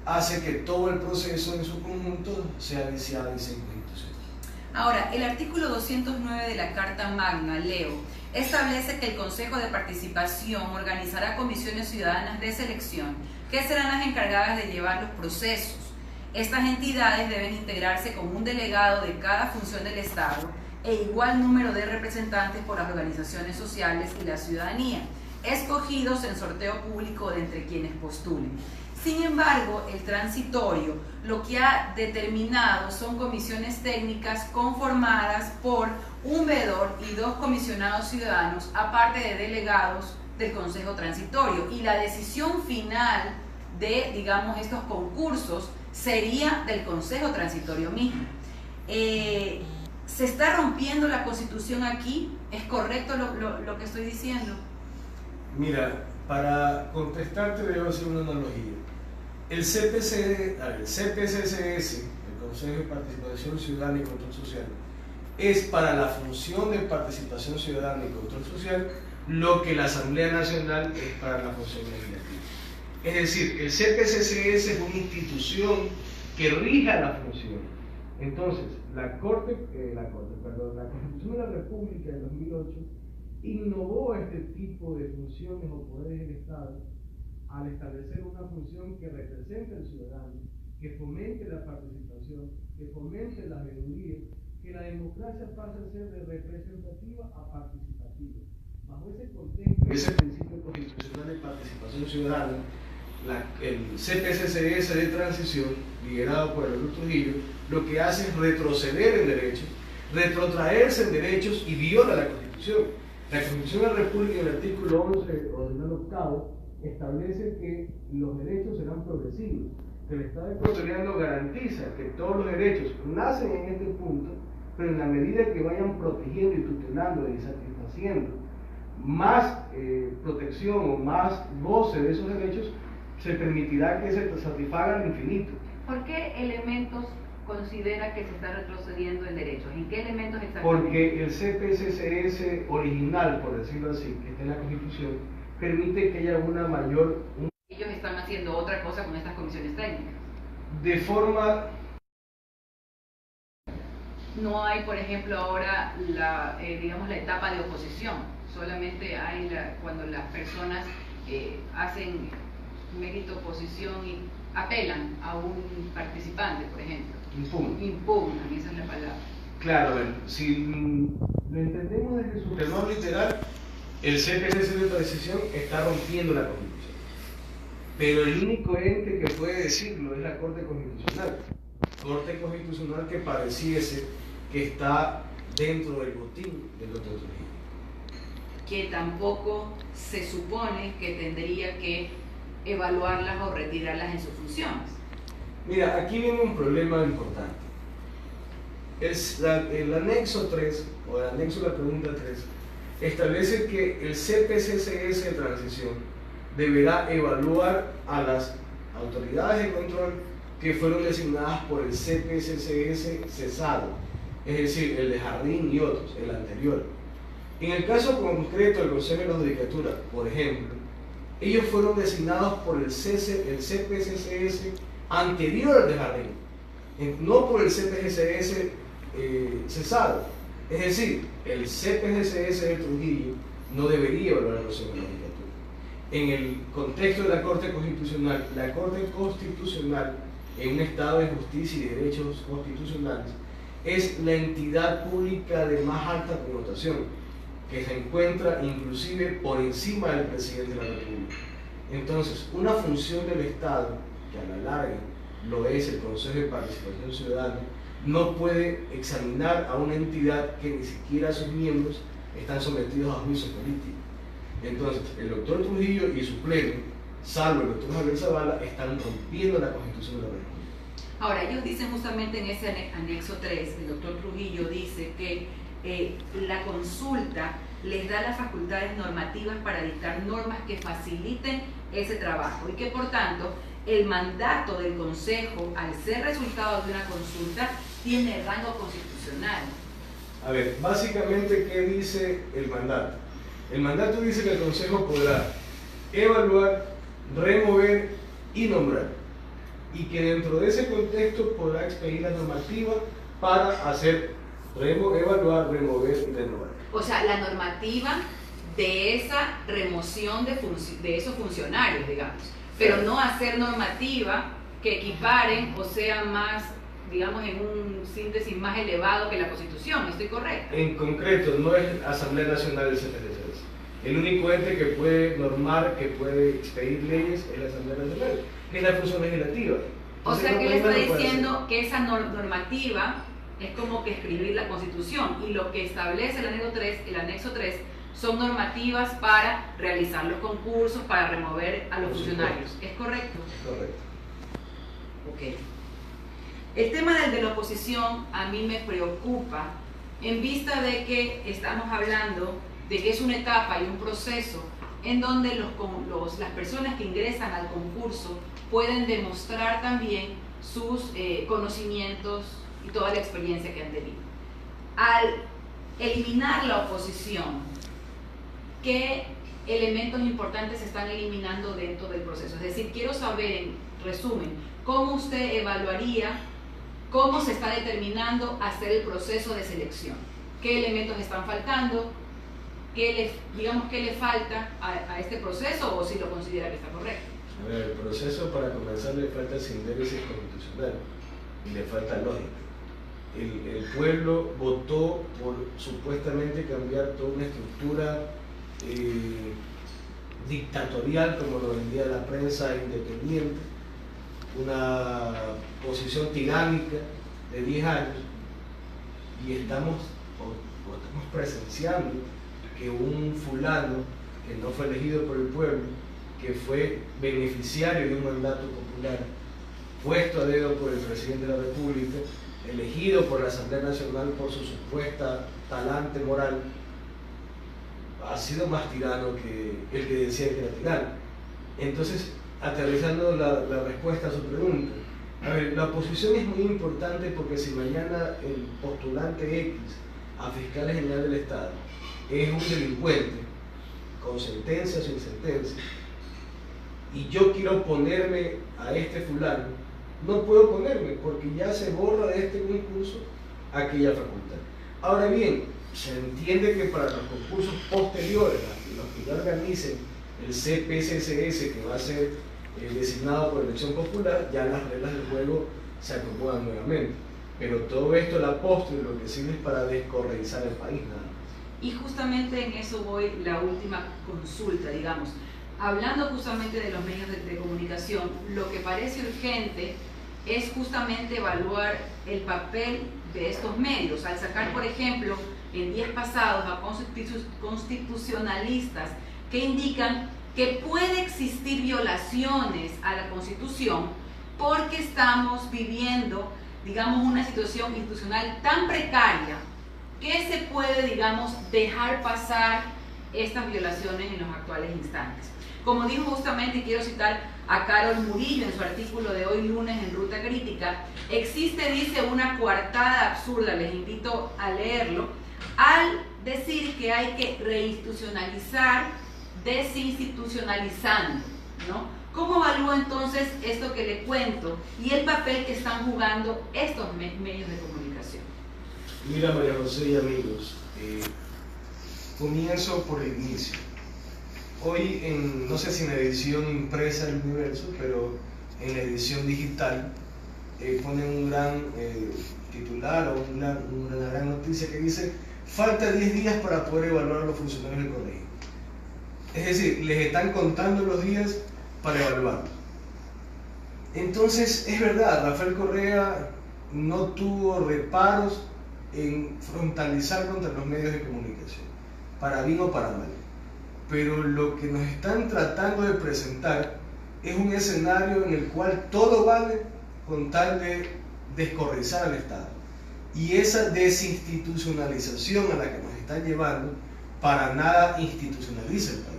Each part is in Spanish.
hace que todo el proceso en su conjunto sea viciado y sea inconstitucional. Ahora, el artículo 209 de la Carta Magna, leo, establece que el Consejo de Participación organizará comisiones ciudadanas de selección que serán las encargadas de llevar los procesos. Estas entidades deben integrarse con un delegado de cada función del Estado e igual número de representantes por las organizaciones sociales y la ciudadanía, escogidos en sorteo público de entre quienes postulen. Sin embargo, el transitorio lo que ha determinado son comisiones técnicas conformadas por un veedor y 2 comisionados ciudadanos, aparte de delegados del Consejo Transitorio. Y la decisión final de, digamos, estos concursos sería del Consejo Transitorio mismo. ¿Se está rompiendo la Constitución aquí? ¿Es correcto lo que estoy diciendo? Mira, para contestarte debo hacer una analogía. El CPCSS, el Consejo de Participación Ciudadana y Control Social, es para la función de participación ciudadana y control social lo que la Asamblea Nacional es para la función legislativa. Es decir, el CPCSS es una institución que rija la función. Entonces, la Constitución de la República de 2008 innovó este tipo de funciones o poderes del Estado al establecer una función que represente al ciudadano, que fomente la participación, que fomente la veeduría, que la democracia pase a ser de representativa a participativa. Bajo ese contexto, ese principio constitucional de participación ciudadana, el CPCSS de transición, liderado por el doctor Trujillo, lo que hace es retroceder en derechos, retrotraerse en derechos y viola la Constitución. La Constitución de la República, en el artículo 11, ordenal octavo, establece que los derechos serán progresivos, que el Estado ecuatoriano garantiza que todos los derechos nacen en este punto, pero en la medida que vayan protegiendo y tutelando y satisfaciendo más protección o más goce de esos derechos, se permitirá que se satisfagan al infinito. ¿Por qué elementos considera que se está retrocediendo en derechos? ¿En qué elementos exactamente? Porque el CPCSS original, por decirlo así, que está en la Constitución, permite que haya una mayor... Ellos están haciendo otra cosa con estas comisiones técnicas. De forma... No hay, por ejemplo, ahora la etapa de oposición. Solamente hay cuando las personas hacen mérito oposición y apelan a un participante, por ejemplo. Impugnan, esa es la palabra. Claro, a ver, si lo entendemos desde su tenor literal, el CPCS de transición está rompiendo la Constitución. Pero el único ente que puede decirlo es la Corte Constitucional. Corte Constitucional que pareciese que está dentro del botín del doctor Trujillo. Que tampoco se supone que tendría que evaluarlas o retirarlas en sus funciones. Mira, aquí viene un problema importante. El anexo 3, o el anexo de la pregunta 3, establece que el CPCSS de transición deberá evaluar a las autoridades de control que fueron designadas por el CPCSS cesado, es decir, el de Jardín y otros, el anterior. En el caso concreto del Consejo de la Judicatura, por ejemplo, ellos fueron designados por el CPCSS anterior al de Jardín, no por el CPCSS cesado. Es decir, el CPCSS de Trujillo no debería evaluar el Consejo de la Judicatura. En el contexto de la Corte Constitucional, la Corte Constitucional, en un estado de justicia y de derechos constitucionales, es la entidad pública de más alta connotación, que se encuentra inclusive por encima del presidente de la República. Entonces, una función del Estado, que a la larga lo es el Consejo de Participación Ciudadana, no puede examinar a una entidad que ni siquiera sus miembros están sometidos a juicio político. Entonces, el doctor Trujillo y su pleno, salvo el doctor Javier Zavala, están rompiendo la Constitución de la República. Ahora, ellos dicen justamente en ese anexo 3, el doctor Trujillo dice que la consulta les da las facultades normativas para dictar normas que faciliten ese trabajo y que por tanto el mandato del Consejo, al ser resultado de una consulta, tiene rango constitucional. A ver, básicamente, ¿qué dice el mandato? El mandato dice que el Consejo podrá evaluar, remover y nombrar. Y que dentro de ese contexto podrá expedir la normativa para hacer, evaluar, remover y renovar. O sea, la normativa de esa remoción de esos funcionarios, digamos, pero no hacer normativa que equiparen o sea más, digamos, en un síntesis más elevado que la Constitución. ¿Estoy correcta? En concreto, no es Asamblea Nacional del CPCS. El único ente que puede normar, que puede expedir leyes es la Asamblea Nacional, que es la función legislativa. O sea, no que él está puede hacer. diciendo que esa normativa es como que escribir la Constitución, y lo que establece el anexo 3 son normativas para realizar los concursos, para remover a los funcionarios. ¿Es correcto? Correcto. Ok. El tema del de la oposición a mí me preocupa en vista de que estamos hablando de que es una etapa y un proceso en donde las personas que ingresan al concurso pueden demostrar también sus conocimientos y toda la experiencia que han tenido. Al eliminar la oposición, ¿qué elementos importantes se están eliminando dentro del proceso? Es decir, quiero saber, en resumen, cómo usted evaluaría cómo se está determinando hacer el proceso de selección, qué elementos están faltando, qué le falta a este proceso, o si lo considera que está correcto. A ver, el proceso, para comenzar, le falta síntesis constitucional y le falta lógica. El pueblo votó por supuestamente cambiar toda una estructura dictatorial, como lo vendía la prensa independiente, una posición tiránica de 10 años, y estamos presenciando que un fulano que no fue elegido por el pueblo, que fue beneficiario de un mandato popular, puesto a dedo por el presidente de la República, elegido por la Asamblea Nacional por su supuesta talante moral, ha sido más tirano que el que decía que era tirano. Entonces, aterrizando la respuesta a su pregunta, a ver, la oposición es muy importante porque si mañana el postulante X a fiscal general del Estado es un delincuente, con sentencia o sin sentencia, y yo quiero oponerme a este fulano, no puedo oponerme porque ya se borra de este concurso aquella facultad. Ahora bien, se entiende que para los concursos posteriores, los que ya organicen el CPCSS, que va a ser designado por elección popular, ya las reglas del juego se acomodan nuevamente. Pero todo esto, la postre, lo que sirve es para descorreizar el país, nada más. Y justamente en eso voy, la última consulta, digamos. Hablando justamente de los medios de comunicación, lo que parece urgente es justamente evaluar el papel de estos medios. Al sacar, por ejemplo, en días pasados a constitucionalistas que indican que puede existir violaciones a la Constitución porque estamos viviendo, digamos, una situación institucional tan precaria que se puede, digamos, dejar pasar estas violaciones en los actuales instantes. Como dijo justamente, y quiero citar a Carol Murillo en su artículo de hoy lunes en Ruta Crítica, existe, dice, una coartada absurda, les invito a leerlo, al decir que hay que reinstitucionalizar desinstitucionalizando, ¿no? ¿Cómo evalúa entonces esto que le cuento y el papel que están jugando estos medios de comunicación? Mira, María José y amigos, comienzo por el inicio. Hoy, no sé si en la edición impresa del Universo, pero en la edición digital ponen un gran titular o una gran noticia que dice: falta 10 días para poder evaluar a los funcionarios del colegio. Es decir, les están contando los días para evaluarlos. Entonces, es verdad, Rafael Correa no tuvo reparos en frontalizar contra los medios de comunicación, para bien o para mal. Pero lo que nos están tratando de presentar es un escenario en el cual todo vale con tal de descorreizar al Estado. Y esa desinstitucionalización a la que nos están llevando para nada institucionaliza el país.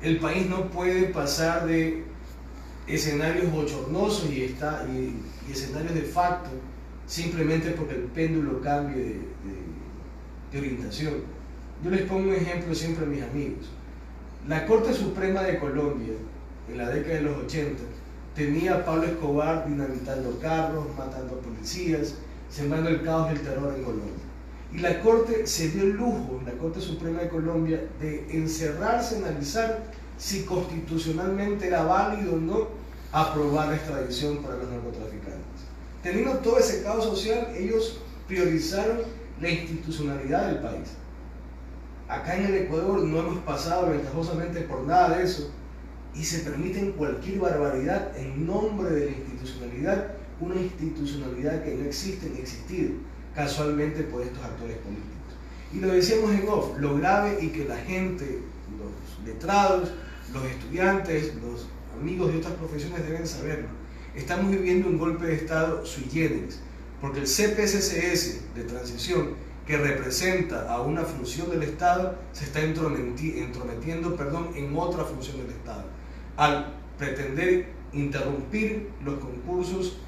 El país no puede pasar de escenarios bochornosos y escenarios de facto simplemente porque el péndulo cambie de orientación. Yo les pongo un ejemplo siempre a mis amigos. La Corte Suprema de Colombia, en la década de los 80, tenía a Pablo Escobar dinamitando carros, matando a policías, sembrando el caos y el terror en Colombia. Y la Corte se dio el lujo, la Corte Suprema de Colombia, de encerrarse, analizar si constitucionalmente era válido o no aprobar la extradición para los narcotraficantes. Teniendo todo ese caos social, ellos priorizaron la institucionalidad del país. Acá en el Ecuador no hemos pasado ventajosamente por nada de eso y se permiten cualquier barbaridad en nombre de la institucionalidad, una institucionalidad que no existe ni existir casualmente por estos actores políticos. Y lo decíamos en off, lo grave y que la gente, los letrados, los estudiantes, los amigos de otras profesiones deben saberlo. Estamos viviendo un golpe de Estado sui generis, porque el CPSCS de transición, que representa a una función del Estado, se está entrometiendo en otra función del Estado, al pretender interrumpir los concursos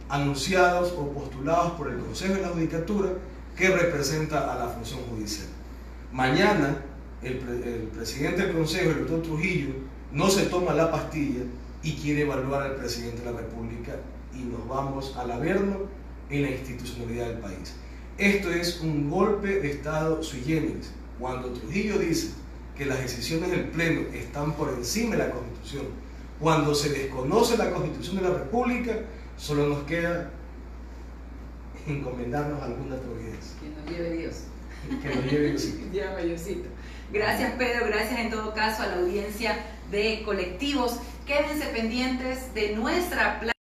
anunciados o postulados por el Consejo de la Judicatura, que representa a la función judicial. Mañana el presidente del Consejo, el doctor Trujillo, no se toma la pastilla y quiere evaluar al presidente de la República y nos vamos al averno en la institucionalidad del país. Esto es un golpe de Estado sui generis. Cuando Trujillo dice que las decisiones del Pleno están por encima de la Constitución, cuando se desconoce la Constitución de la República, solo nos queda encomendarnos a alguna providencia. Que nos lleve Dios. Que nos lleve Diosito. Llévame Diosito. Gracias, Pedro. Gracias en todo caso a la audiencia de Colectivos. Quédense pendientes de nuestra